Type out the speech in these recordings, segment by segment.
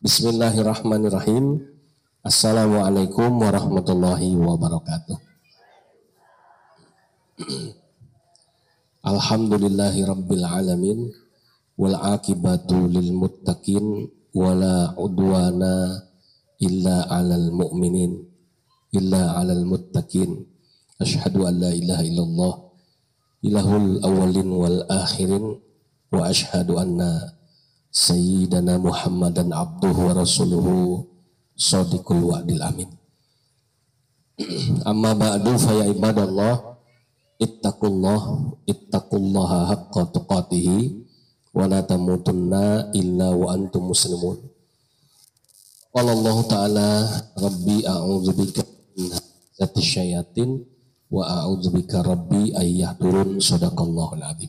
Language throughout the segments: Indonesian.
Bismillahirrahmanirrahim. Assalamualaikum warahmatullahi wabarakatuh. Alhamdulillahi rabbil alamin. Wal akibatu lil muttaqin. Wala udwana illa alal mu'minin. Illa alal muttaqin. Ashhadu an la ilaha illallah. Ilahul awalin wal akhirin. Wa ashhadu anna Sayyidana Muhammadan abduhu wa rasuluhu sadiqul wa'dil amin. Amma ba'du fa ya ibadallah ittaqullaha haqqa tuqatihi wa la tamutunna illa wa antum muslimun. Qala Allah ta'ala rabbi a'udzubika min hamazati syayatin wa a'udzubika rabbi ayyahdurun sadaqallahul adzim.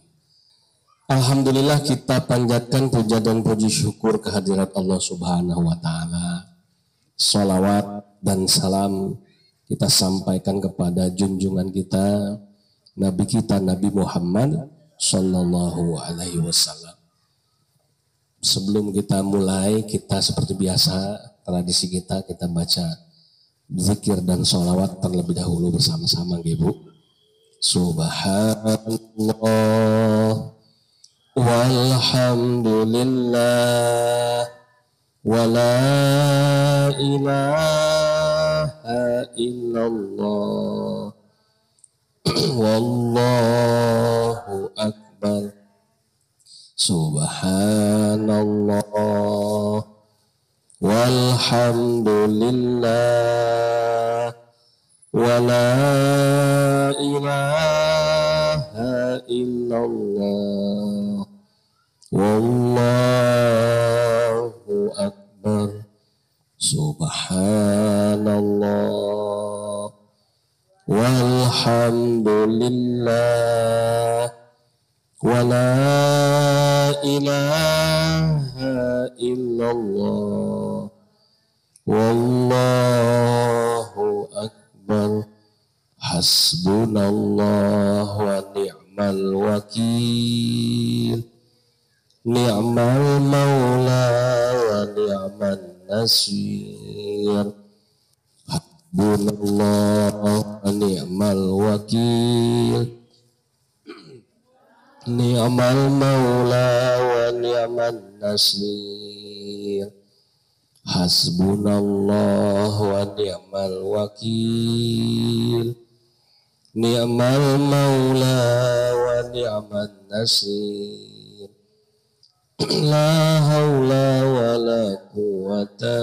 Alhamdulillah, kita panjatkan puja dan puji syukur kehadirat Allah Subhanahu wa Ta'ala. Salawat dan salam kita sampaikan kepada junjungan kita, Nabi kita Nabi Muhammad Sallallahu Alaihi Wasallam. Sebelum kita mulai, kita seperti biasa tradisi kita baca zikir dan salawat terlebih dahulu bersama-sama, Ibu. Subhanallah walhamdulillah wa la ilaha illallah wallahu akbar. Subhanallah walhamdulillah wa la ilaha illallah wallahu akbar. Subhanallah walhamdulillah wa la ilaha illallah wallahu akbar. Hasbunallah wa ni'mal wakil. Ni'mal maula wa ni'man nasir. Hasbunallah wa ni'mal wakil. Ni'mal maula wa ni'man nasir. Hasbunallah wa ni'mal wakil. Ni'mal maula wa ni'man nasir. La haula wa la quwwata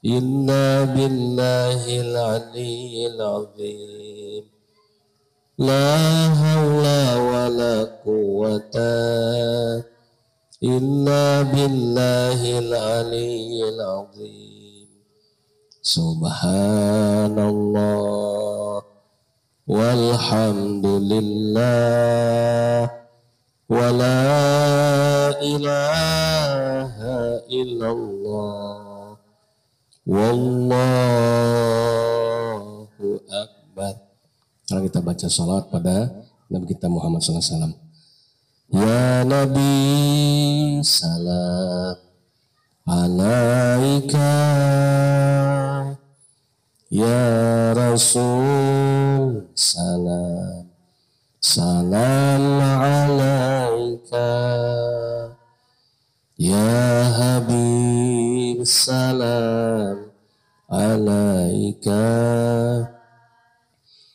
illa billahil aliyyil azim. La haula wa la quwwata illa billahil aliyyil azim. Subhanallah walhamdulillah wa la ilaha illallah wallahu akbar. Sekarang kita baca salawat pada Nabi kita Muhammad SAW. Ya Nabi salam alaika, ya Rasul salam salam alaika, ya Habib salam alaika,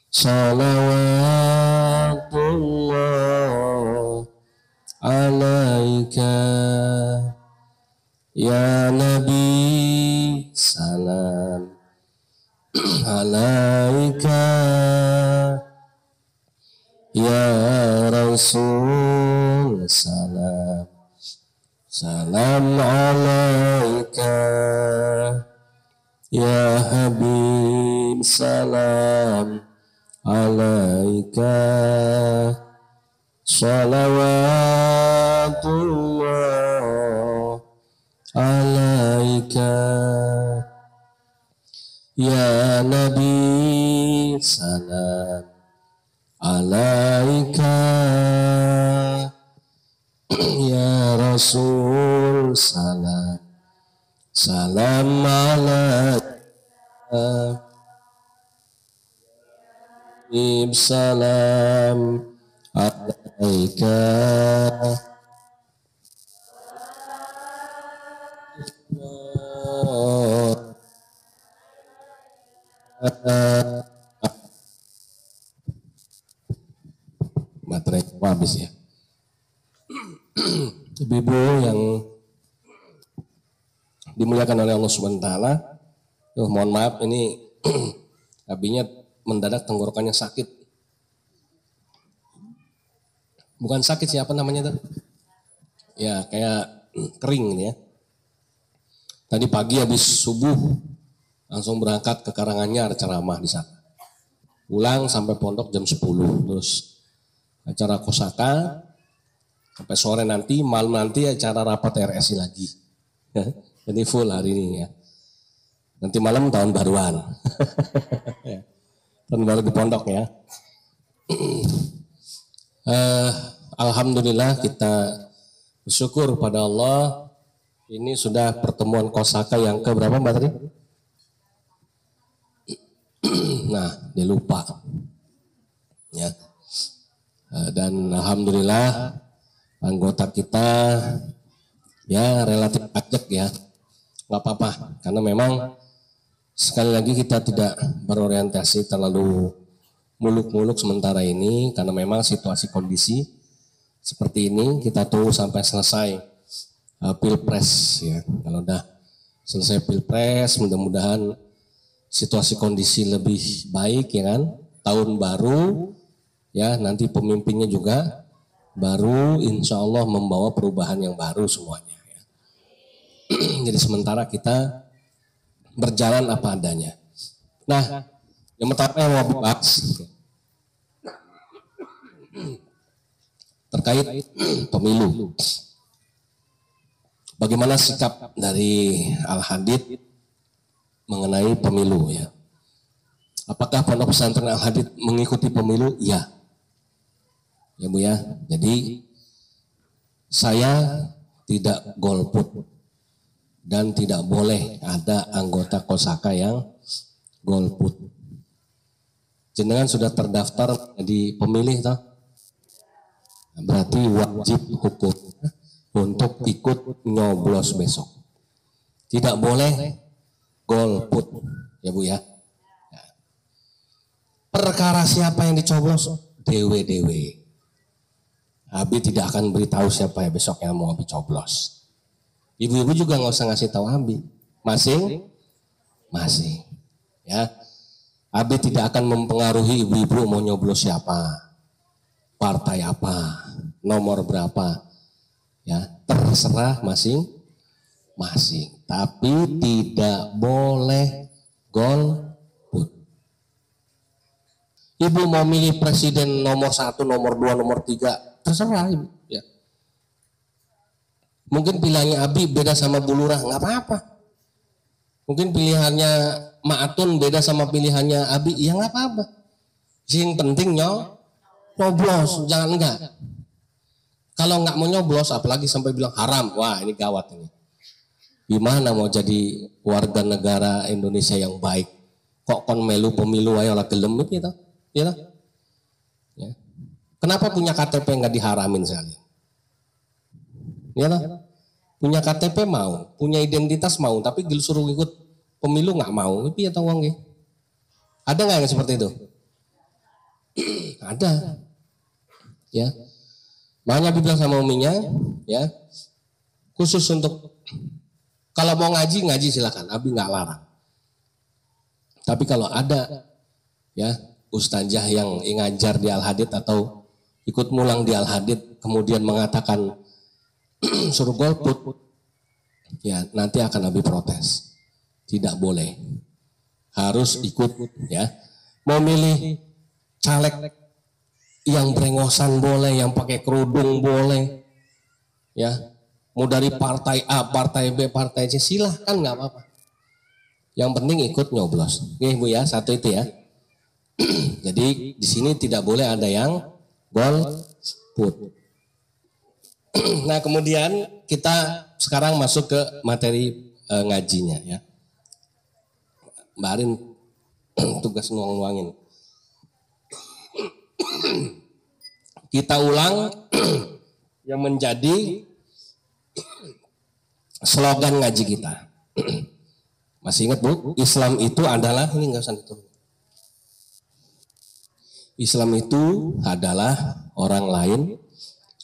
salawatullah alaika, ya Nabi salam alaika, ya Rasul salam salam alaika, ya Habib salam alaika, salawatullah alaika, ya Nabi salam alaika, ya Rasul salam salam alaika, salam alaika, baterai habis ya. Ibu-ibu yang dimuliakan oleh Allah Subhanahu wa taala. Mohon maaf ini abinya mendadak tenggorokannya sakit. Bukan sakit sih, apa namanya tuh? Ya kayak kering ini ya. Tadi pagi habis subuh langsung berangkat ke Karanganyar ceramah di sana. Pulang sampai pondok jam 10, terus acara kosaka sampai sore nanti, malam nanti acara rapat RSI lagi. Jadi full hari ini ya. Nanti malam tahun baruan. Tahun baru di pondok ya. Alhamdulillah kita bersyukur pada Allah. Ini sudah pertemuan kosaka yang ke berapa Mbak tadi? Nah, dia lupa. Ya. Dan alhamdulillah anggota kita ya relatif ajak ya. Nggak apa-apa, karena memang sekali lagi kita tidak berorientasi terlalu muluk-muluk sementara ini, karena memang situasi kondisi seperti ini. Kita tunggu sampai selesai pilpres ya. Kalau udah selesai pilpres, mudah-mudahan situasi kondisi lebih baik ya kan. Tahun baru ya, nanti pemimpinnya juga baru, insya Allah membawa perubahan yang baru semuanya. Ya. Jadi sementara kita berjalan apa adanya. Nah, yang pertama yang mau bahas terkait pemilu. Bagaimana sikap dari Al-Hadid mengenai pemilu ya? Apakah Pondok Pesantren Al-Hadid mengikuti pemilu? Ya. Ya Bu ya. Jadi saya tidak golput dan tidak boleh ada anggota kosaka yang golput. Jenengan sudah terdaftar di pemilih toh? Berarti wajib hukum untuk ikut nyoblos besok. Tidak boleh golput, ya Bu ya. Perkara siapa yang dicoblos, dewe-dewe. Abi tidak akan beritahu siapa ya besok yang mau Abi coblos. Ibu-ibu juga nggak usah ngasih tahu Abi. Masing. Ya. Abi tidak akan mempengaruhi ibu-ibu mau nyoblos siapa, partai apa, nomor berapa. Ya, terserah masing-masing. Tapi tidak boleh golput. Ibu mau milih presiden nomor 1, nomor 2, nomor 3, terserah Ibu. Ya. Mungkin pilihannya Abi beda sama Bu Lurah, nggak apa-apa. Mungkin pilihannya Ma'atun beda sama pilihannya Abi, ya nggak apa-apa. Yang penting nyoblos, jangan enggak. Kalau nggak mau nyoblos, apalagi sampai bilang haram, wah ini gawat ini. Gimana mau jadi warga negara Indonesia yang baik? Kok kon melu pemilu ayo lah gelem gitu, ya. Ya. Kenapa punya KTP nggak diharamin sekali? Ya lah. Punya KTP mau, punya identitas mau, tapi disuruh ikut pemilu nggak mau, itu ya tahu nggih. Ada nggak yang seperti itu? Ada. Ya. Makanya Nabi bilang sama uminya, ya, khusus untuk kalau mau ngaji silakan, Abi nggak larang. Tapi kalau ada, ya, ustazah yang ngajar di Al-Hadid atau ikut mulang di Al-Hadid, kemudian mengatakan suruh golput, ya nanti akan Abi protes. Tidak boleh, harus ikut, ya. Mau milih caleg yang brengosan boleh, yang pakai kerudung boleh, ya. Mau dari partai A, partai B, partai C, silahkan nggak apa-apa. Yang penting ikut nyoblos. Oke Bu ya, satu itu ya. Jadi di sini tidak boleh ada yang golput. Nah kemudian kita sekarang masuk ke materi ngajinya ya. Mbak Arin tugas nuang-nuangin. Kita ulang yang menjadi slogan ngaji kita. Masih ingat Bu? Islam itu adalah, ini enggak usah itu. Islam itu adalah orang lain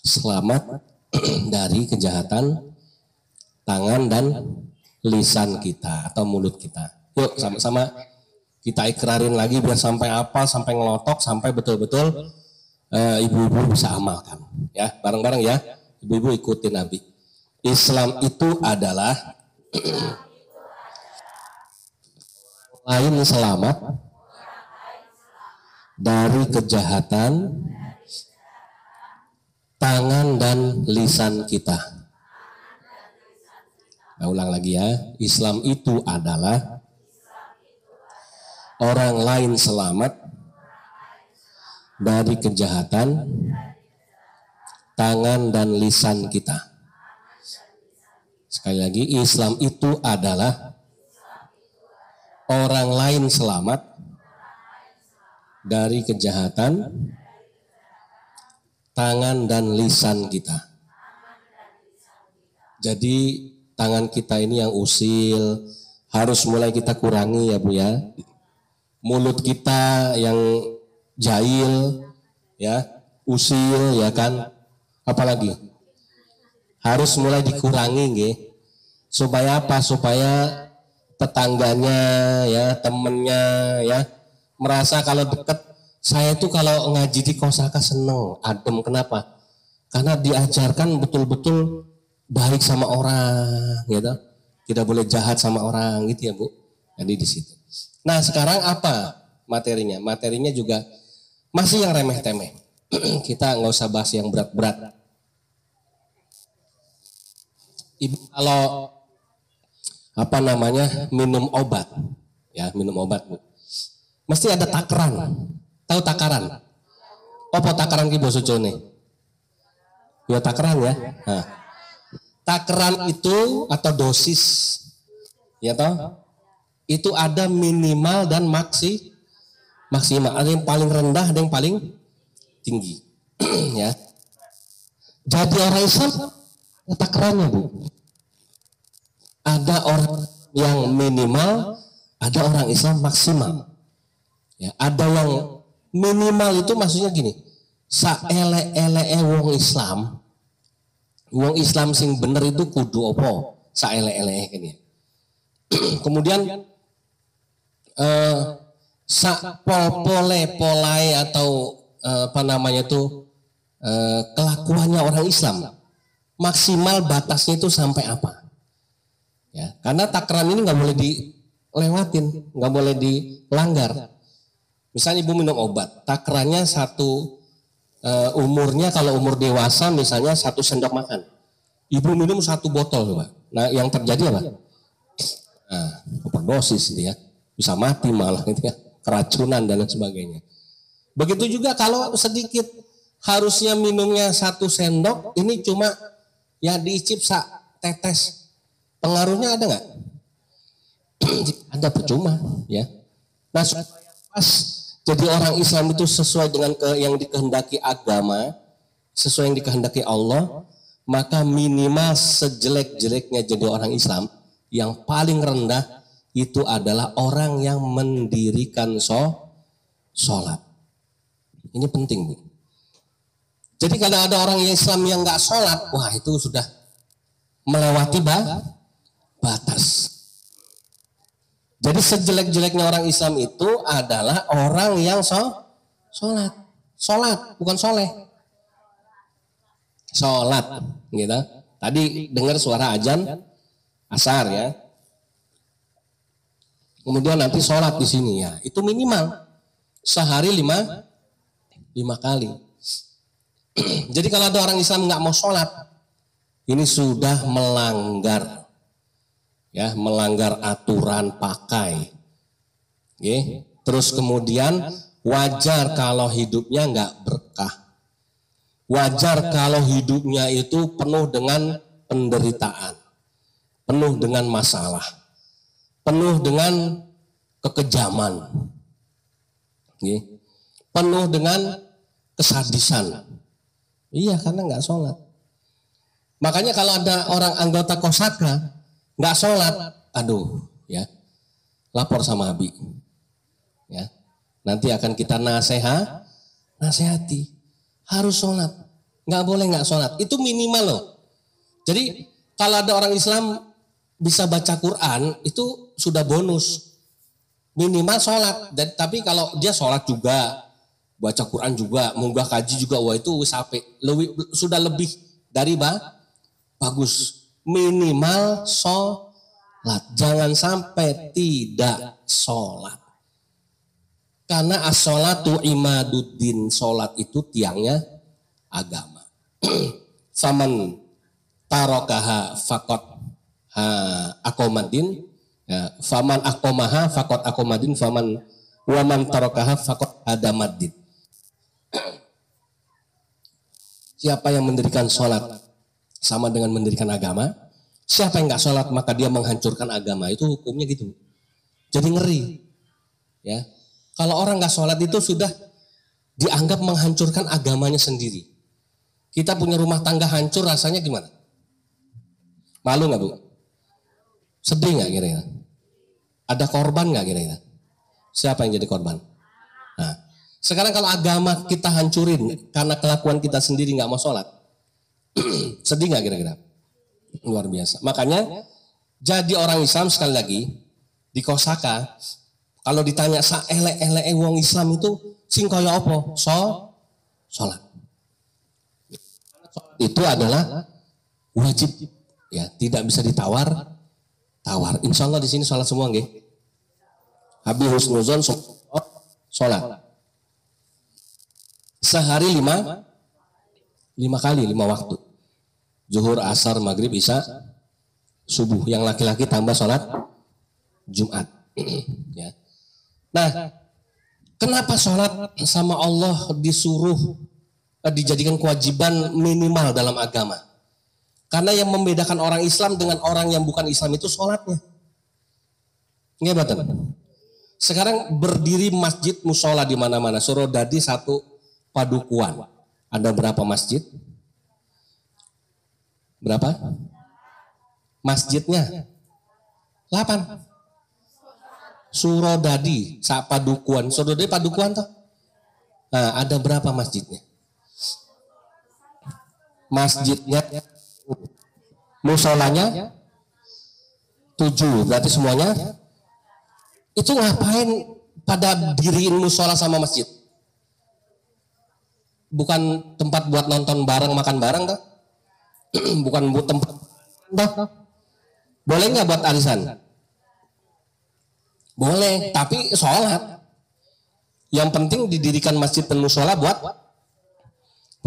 selamat dari kejahatan tangan dan lisan kita atau mulut kita. Yuk sama-sama kita ikrarin lagi biar sampai apa, sampai ngelotok, sampai betul-betul ibu-ibu bisa amalkan. Ya, bareng-bareng ya. Ibu-ibu ikutin Nabi. Islam itu adalah lain selamat dari kejahatan tangan dan lisan kita. Nah, ulang lagi ya. Islam itu adalah orang lain selamat dari kejahatan tangan dan lisan kita. Sekali lagi, Islam itu adalah orang lain selamat dari kejahatan tangan dan lisan kita. Jadi tangan kita ini yang usil harus mulai kita kurangi ya Bu ya. Mulut kita yang jahil ya, usil ya kan. Apalagi harus mulai dikurangi nggih. Supaya apa? Supaya tetangganya ya, temennya ya merasa kalau dekat. Saya itu kalau ngaji di Kosaka seneng, adem. Kenapa? Karena diajarkan betul-betul baik sama orang, gitu. Tidak boleh jahat sama orang, gitu ya Bu. Jadi di situ. Nah sekarang apa materinya? Materinya juga masih yang remeh-temeh. Kita nggak usah bahas yang berat-berat. Ibu kalau apa namanya minum obat, ya minum obat Bu, mesti ada takaran. Tahu takaran? Apa takaran ki basa Jawane? Ya takaran ya. Nah, takaran itu atau dosis, ya toh? Itu ada minimal dan maksimal. Ada yang paling rendah, ada yang paling tinggi. Ya. Jadi orang Islam takarannya Bu. Ada orang yang minimal, ada orang Islam maksimal. Ya, ada yang minimal itu maksudnya gini, saele-ele wong Islam sing bener itu kudu apa? Saele-ele kan ya. Kemudian polai atau apa namanya itu kelakuannya orang Islam maksimal batasnya itu sampai apa? Ya, karena takaran ini nggak boleh dilewatin, nggak boleh dilanggar. Misalnya ibu minum obat, takarannya satu umurnya kalau umur dewasa misalnya 1 sendok makan. Ibu minum 1 botol, Pak. Nah, yang terjadi apa? Nah, overdosis gitu ya. Bisa mati malah gitu ya. Keracunan dan lain sebagainya. Begitu juga kalau sedikit, harusnya minumnya 1 sendok, ini cuma ya diicip tetes. Pengaruhnya ada nggak? Ada, percuma ya. Nah, pas jadi orang Islam itu sesuai dengan yang dikehendaki agama, sesuai yang dikehendaki Allah, maka minimal sejelek-jeleknya jadi orang Islam, yang paling rendah itu adalah orang yang mendirikan sholat. Ini penting Bu. Jadi kalau ada orang Islam yang nggak sholat, wah itu sudah melewati batas. Jadi sejelek-jeleknya orang Islam itu adalah orang yang sholat, bukan soleh. Sholat, gitu. Tadi dengar suara azan asar ya. Kemudian nanti sholat di sini ya. Itu minimal sehari 5 kali. Jadi kalau ada orang Islam nggak mau sholat, ini sudah melanggar. Ya, melanggar aturan pakai. Oke. Terus kemudian wajar kalau hidupnya nggak berkah. Wajar kalau hidupnya itu penuh dengan penderitaan. penuh dengan masalah, penuh dengan kekejaman, penuh dengan kesadisan. Iya, karena nggak sholat. Makanya kalau ada orang anggota Kosaka nggak sholat, aduh, ya, lapor sama Abi, ya. Nanti akan kita nasihati, harus sholat, nggak boleh nggak sholat. Itu minimal loh. Jadi kalau ada orang Islam bisa baca Quran itu sudah bonus. Minimal sholat. Tapi kalau dia sholat juga, baca Quran juga, munggah kaji juga, wah itu sudah lebih dari bagus. Minimal sholat. Jangan sampai tidak sholat. Karena as-sholatu imaduddin. Sholat itu tiangnya agama. Faman tarokaha fakot akomadin. Ya, faman akomaha fakot akomadin, faman waman tarokaha fakot adamaddin. Siapa yang mendirikan sholat sama dengan mendirikan agama. Siapa yang nggak sholat maka dia menghancurkan agama. Itu hukumnya gitu. Jadi ngeri. Ya, kalau orang nggak sholat itu sudah dianggap menghancurkan agamanya sendiri. Kita punya rumah tangga hancur, rasanya gimana? Malu nggak, Bu? Sedih nggak kira-kira? Ada korban nggak kira-kira? Siapa yang jadi korban? Nah, sekarang kalau agama kita hancurin karena kelakuan kita sendiri nggak mau sholat, sedih nggak kira-kira? Luar biasa. Makanya jadi orang Islam sekali lagi di Kosaka, kalau ditanya sa elek wong Islam itu sing kaya apa? Sholat. Itu adalah wajib, ya, tidak bisa ditawar. Insya Allah di sini sholat semua, nggih. Habis husnuzon sholat. Sehari 5 kali, 5 waktu. Zuhur, asar, maghrib, isya, subuh. Yang laki-laki tambah sholat Jumat. Ya. Nah, kenapa sholat sama Allah disuruh dijadikan kewajiban minimal dalam agama? Karena yang membedakan orang Islam dengan orang yang bukan Islam itu sholatnya. Nggih mboten? Sekarang berdiri masjid musola di mana-mana. Surodadi 1 padukuan. Ada berapa masjid? Berapa? Masjidnya 8. Surodadi sak padukuan. Surodadi padukuan toh? Nah, ada berapa masjidnya? Masjidnya, musolanya 7, berarti semuanya. Itu ngapain pada diriin musola sama masjid? Bukan tempat buat nonton bareng, makan bareng toh? Bukan buat tempat toh? Boleh nggak buat arisan? Boleh, tapi sholat. Yang penting didirikan masjid dan musola buat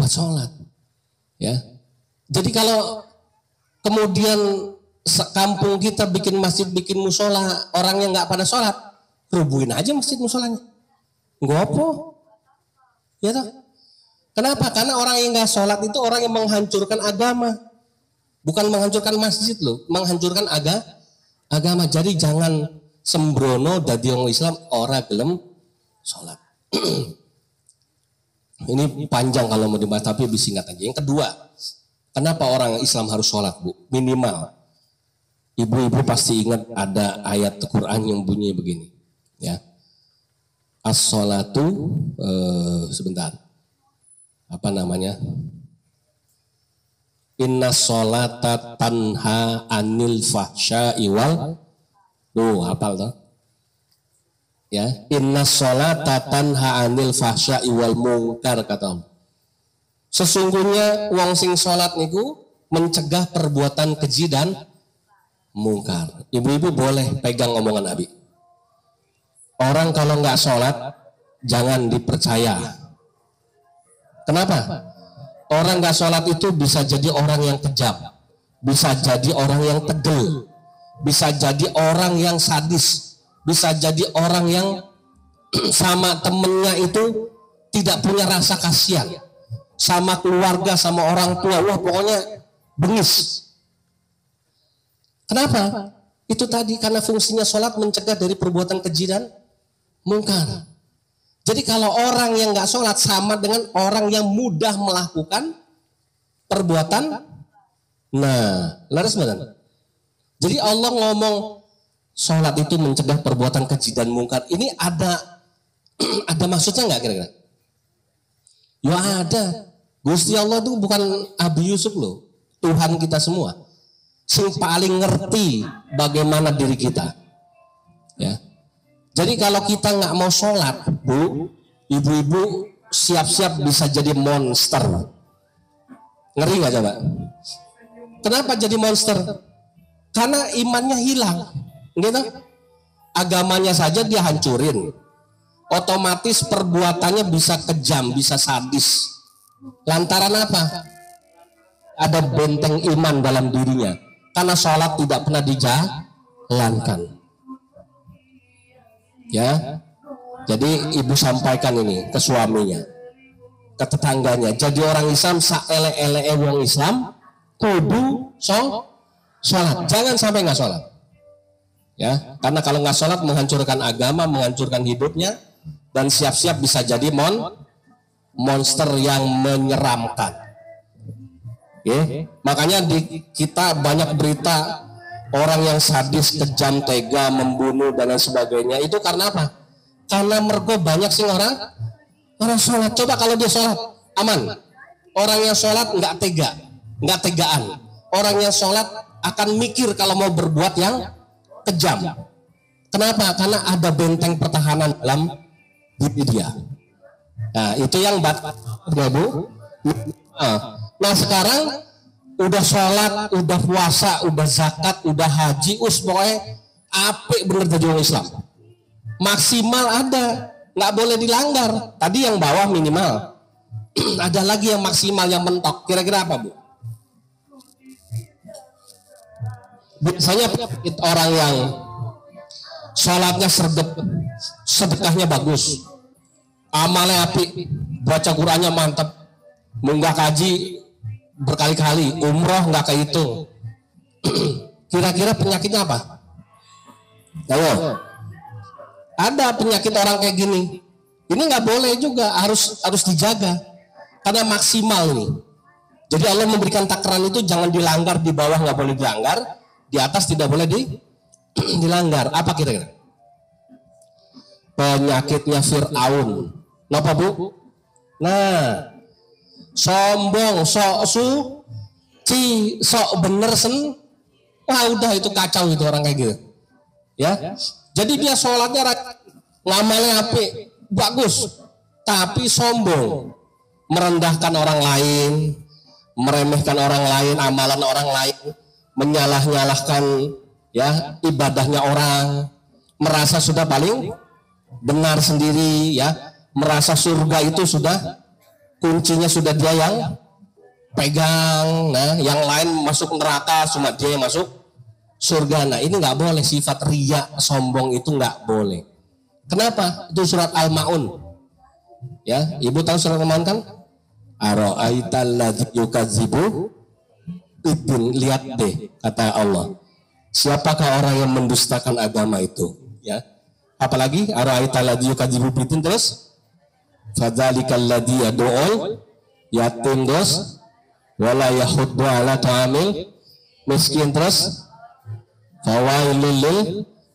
sholat. Ya. Jadi kalau kemudian kampung kita bikin masjid, bikin musola, orangnya nggak pada sholat, rubuhin aja masjid musolanya. Gopo, ya toh? Kenapa? Karena orang yang nggak sholat itu orang yang menghancurkan agama, bukan menghancurkan masjid loh, menghancurkan agama. Jadi jangan sembrono dadi wong Islam ora gelem sholat. Ini panjang kalau mau dibahas, tapi lebih singkat aja. Yang kedua, kenapa orang Islam harus sholat, Bu? Minimal. Ibu-ibu pasti ingat ada ayat Quran yang bunyi begini, ya. As-sholatu, sebentar. Apa namanya? Inna sholata tanha anil fahsya'i wal. Tuh, hafal toh? Ya, inna sholata tanha anil fahsya'i wal munkar, kata Allah. Sesungguhnya wong sing sholat niku mencegah perbuatan keji dan mungkar. Ibu-ibu boleh pegang omongan Nabi. Orang kalau nggak sholat jangan dipercaya. Kenapa? Orang nggak sholat itu bisa jadi orang yang kejam, bisa jadi orang yang tegel, bisa jadi orang yang sadis, bisa jadi orang yang sama temennya itu tidak punya rasa kasihan, sama keluarga, sama orang tua, wah pokoknya bengis. Kenapa? Itu tadi karena fungsinya sholat mencegah dari perbuatan keji dan mungkar. Jadi kalau orang yang nggak sholat sama dengan orang yang mudah melakukan perbuatan, laras badan. Jadi Allah ngomong sholat itu mencegah perbuatan keji dan mungkar. Ini ada maksudnya nggak kira-kira? Ya ada. Gusti Allah itu bukan Abi Yusuf loh, Tuhan kita semua. Yang paling ngerti bagaimana diri kita. Ya. Jadi kalau kita nggak mau sholat, Bu, ibu-ibu siap-siap bisa jadi monster. Ngeri nggak coba? Kenapa jadi monster? Karena imannya hilang, gitu. Agamanya saja dia hancurin. Otomatis perbuatannya bisa kejam, bisa sadis. Lantaran apa? Ada benteng iman dalam dirinya. Karena sholat tidak pernah dijalankan. Ya, jadi ibu sampaikan ini ke suaminya, ke tetangganya. Jadi orang Islam saele-ele wong Islam kudu sholat. Jangan sampai nggak sholat. Ya, karena kalau nggak sholat menghancurkan agama, menghancurkan hidupnya, dan siap-siap bisa jadi monster yang menyeramkan. Makanya di kita banyak berita orang yang sadis, kejam, tega, membunuh dan lain sebagainya. Itu karena apa? Karena mergo banyak sih orang sholat. Coba kalau dia sholat aman. Orang yang sholat nggak tega, nggak tegaan. Orang yang sholat akan mikir kalau mau berbuat yang kejam. Kenapa? Karena ada benteng pertahanan dalam diri dia. Nah itu yang Bu. Nah sekarang udah sholat, udah puasa, udah zakat, udah haji, pokoknya apik bener jadi orang Islam. Maksimal ada, nggak boleh dilanggar. Tadi yang bawah minimal. Ada lagi yang maksimal, yang mentok. Kira-kira apa, Bu? Biasanya orang yang sholatnya serdep, sedekahnya bagus, amalnya apik, baca Qur'annya mantap, munggah kaji berkali-kali, umroh nggak kehitung. Kira-kira penyakitnya apa? Ayo. Ada penyakit orang kayak gini. Ini nggak boleh juga, harus dijaga. Karena maksimal nih. Jadi Allah memberikan takaran itu jangan dilanggar, di bawah nggak boleh dilanggar, di atas tidak boleh dilanggar. Apa kira-kira? Penyakitnya Fir'aun. Kenapa, Bu? Nah, sombong, sok suci, sok bener wah udah itu kacau itu orang kayak gitu. Ya. Jadi dia sholatnya ngamalnya apik, bagus, tapi sombong, merendahkan orang lain, meremehkan orang lain, amalan orang lain, menyalah-nyalahkan ya ibadahnya orang, merasa sudah paling benar sendiri ya, merasa surga itu sudah kuncinya sudah dia yang pegang, nah yang lain masuk neraka, cuma dia yang masuk surga. Nah ini nggak boleh, sifat riya, sombong itu nggak boleh. Kenapa? Itu surat Al-Maun. Ya, ibu tahu surat Al-Maun kan? Ara'aital ladzi yukadzibu bidin, lihat deh kata Allah. Siapakah orang yang mendustakan agama itu? Ya. Apalagi ara'aital ladzi yukadzibu bidin, terus fadzalikal ladzi yad'ul yatim, terus wala yahuddu ala ta'amil miskin, terus fawailul lil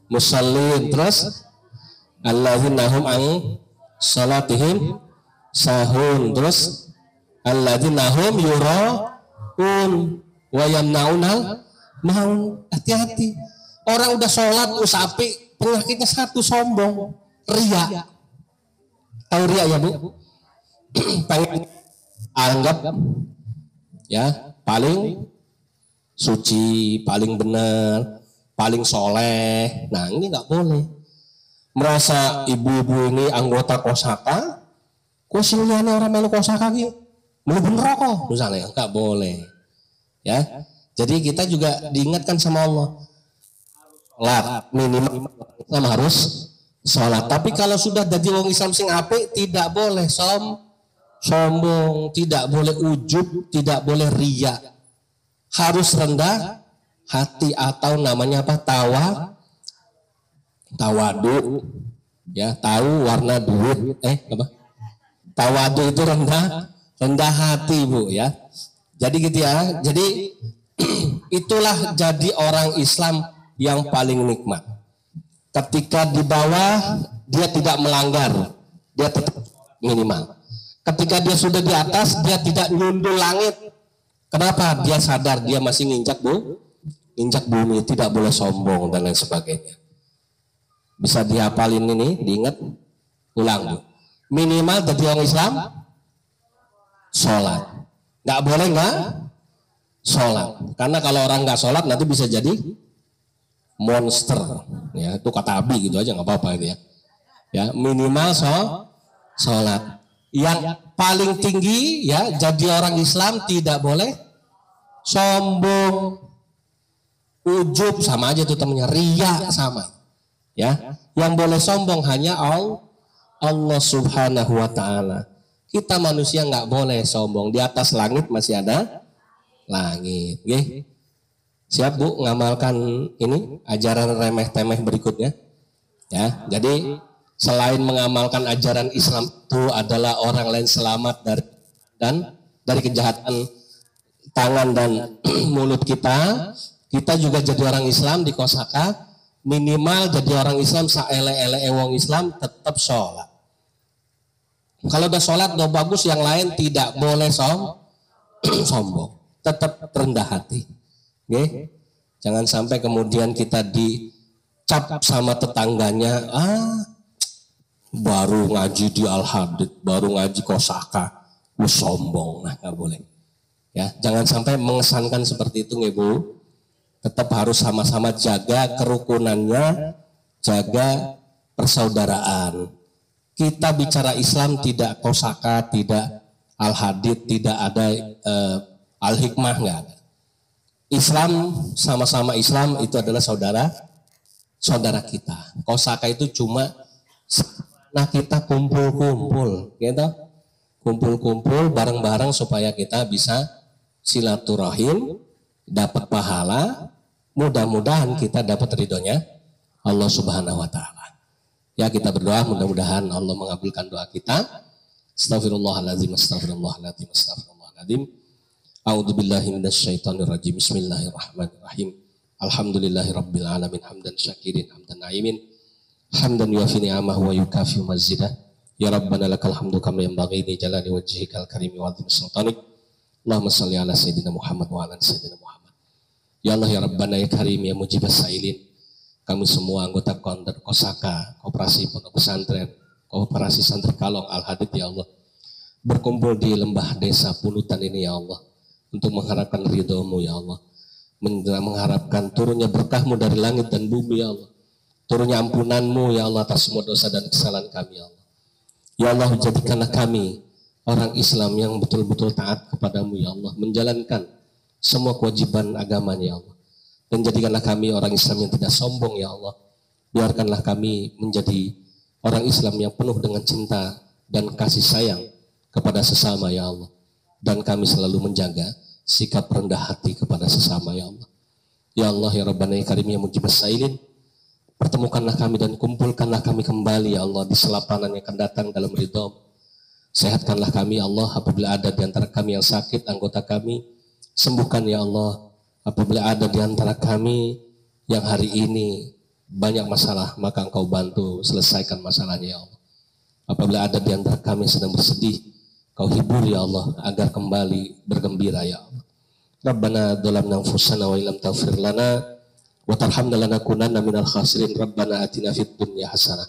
musallin, terus alladzina hum an salatihim sahun, terus alladzina hum yura'un wa yamna'unal maun. Hati-hati, orang udah sholat usapi, penyakitnya satu, sombong, riya. Tahu riya ya, Bu? Pengen anggap ya paling suci, paling benar, paling soleh. Nah ini nggak boleh. Merasa ibu-ibu ini anggota kosaka, kusilnya orang melu kosaka gitu, melu bener kok, misalnya nggak boleh. Ya, jadi kita juga diingatkan sama Allah, sholat minimal Islam harus sholat. Tapi kalau sudah jadi orang Islam sing apik, tidak boleh sombong, tidak boleh ujub, tidak boleh riya. Harus rendah hati atau namanya apa? Tawadu. Ya, tahu warna duit. Apa? Tawadu itu rendah hati, Bu, ya. Jadi gitu ya. Jadi itulah jadi orang Islam yang paling nikmat. Ketika di bawah dia tidak melanggar, dia tetap minimal. Ketika dia sudah di atas, dia tidak nyundul langit. Kenapa? Dia sadar dia masih nginjak bumi, tidak boleh sombong dan lain sebagainya. Bisa dihafalin ini, diingat, ulang, Bu. Minimal jadi orang Islam, sholat. Nggak boleh nggak sholat. Karena kalau orang nggak sholat nanti bisa jadi monster. Ya, itu kata Abi gitu aja, nggak apa-apa itu ya. Ya, minimal sholat. Yang paling tinggi ya, jadi orang Islam tidak boleh sombong, ujub, sama aja tuh temennya, riya sama. Ya, yang boleh sombong hanya Allah Subhanahu wa Ta'ala. Kita manusia nggak boleh sombong. Di atas langit masih ada langit. Oke? Siap, Bu, ngamalkan ini ajaran remeh-temeh berikutnya. Ya, jadi selain mengamalkan ajaran Islam itu adalah orang lain selamat dari kejahatan tangan dan mulut kita. Kita juga jadi orang Islam di kosaka, minimal jadi orang Islam saele-ele wong Islam tetap sholat. Kalau udah sholat udah bagus, yang lain tidak boleh sombong, tetap rendah hati. Okay? Jangan sampai kemudian kita dicap sama tetangganya, baru ngaji di Al-Hadid, baru ngaji kosaka, lu sombong. Nah, nggak boleh. Ya, jangan sampai mengesankan seperti itu, Ibu. Tetap harus sama-sama jaga kerukunannya, jaga persaudaraan. Kita bicara Islam tidak kosaka, tidak Al-Hadid, tidak ada Al-Hikmah, nggak ada. Islam sama-sama Islam itu adalah saudara kita. Kosaka itu cuma kita kumpul-kumpul, gitu. Kumpul-kumpul bareng-bareng supaya kita bisa silaturahim, dapat pahala, mudah-mudahan kita dapat ridhonya Allah Subhanahu wa Ta'ala. Ya, kita berdoa mudah-mudahan Allah mengabulkan doa kita. Astaghfirullahaladzim, astaghfirullahaladzim, astaghfirullahaladzim. A'udzubillahi minasyaitonirrajim. Bismillahirrahmanirrahim. Alhamdulillahirabbil alamin, hamdan syakirin, hamdan naimin, hamdan yuafi ni'amahu wa yukafi mazidah. Ya Rabbana lakal hamdu kama yanbaghi li jalali wajhikal karimi wa 'azimi sultanik. Allahumma shalli ala sayyidina Muhammad wa ala sayyidina Muhammad. Ya Allah, ya Rabbana, ya Karim, ya Mujibas Sailin. Kami semua anggota Kosaka, Koperasi Pondok Pesantren, Koperasi Santri Kalong Al-Hadid, ya Allah, berkumpul di lembah desa Punutan ini, ya Allah, untuk mengharapkan ridho-Mu, ya Allah, mengharapkan turunnya berkah-Mu dari langit dan bumi, ya Allah, turunnya ampunan-Mu, ya Allah, atas semua dosa dan kesalahan kami, ya Allah. Ya Allah, jadikanlah kami orang Islam yang betul-betul taat kepadamu, ya Allah, menjalankan semua kewajiban agamanya, ya Allah. Dan jadikanlah kami orang Islam yang tidak sombong, ya Allah. Biarkanlah kami menjadi orang Islam yang penuh dengan cinta dan kasih sayang kepada sesama, ya Allah. Dan kami selalu menjaga sikap rendah hati kepada sesama, ya Allah. Ya Allah, ya Rabbana, ya Karim, ya Mujibas Sailin. Pertemukanlah kami dan kumpulkanlah kami kembali, ya Allah, di selapanan yang akan datang dalam ridho. Sehatkanlah kami, ya Allah, apabila ada di antara kami yang sakit, anggota kami, sembuhkan, ya Allah. Apabila ada di antara kami yang hari ini banyak masalah, maka Engkau bantu selesaikan masalahnya, ya Allah. Apabila ada di antara kami yang sedang bersedih, Kau hibur, ya Allah, agar kembali bergembira, ya Allah. Rabbana dhalamna anfusana wa illam taghfir lana wa tarhamna lanakunanna minal khasirin. Rabbana atina fid dunya hasanah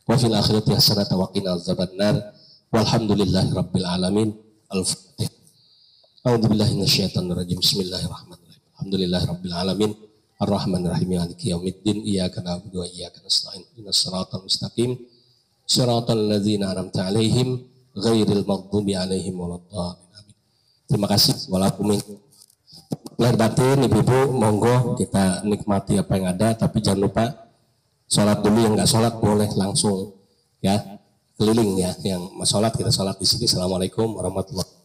wa fil akhirati hasanah wa qina adzabannar. Walhamdulillahi rabbil alamin. Al-Fatihah. A'udzubillahi minasyaitonir rajim. Bismillahirrahmanirrahim. Alhamdulillahi rabbil alamin. Ar-Rahmanir-Rahim. Maliki yaumiddin. Iyyaka na'budu wa iyyaka nasta'in. Ihdinas siratal mustaqim. Siratal ladzina an'amta 'alaihim ghairil maghdubi 'alaihim waladdallin. Terima kasih. Walakum lahir batin, ibu-ibu, monggo kita nikmati apa yang ada, tapi jangan lupa sholat dulu. Yang nggak sholat boleh langsung ya keliling ya. Yang sholat kita sholat di sini. Assalamualaikum warahmatullahi wabarakatuh.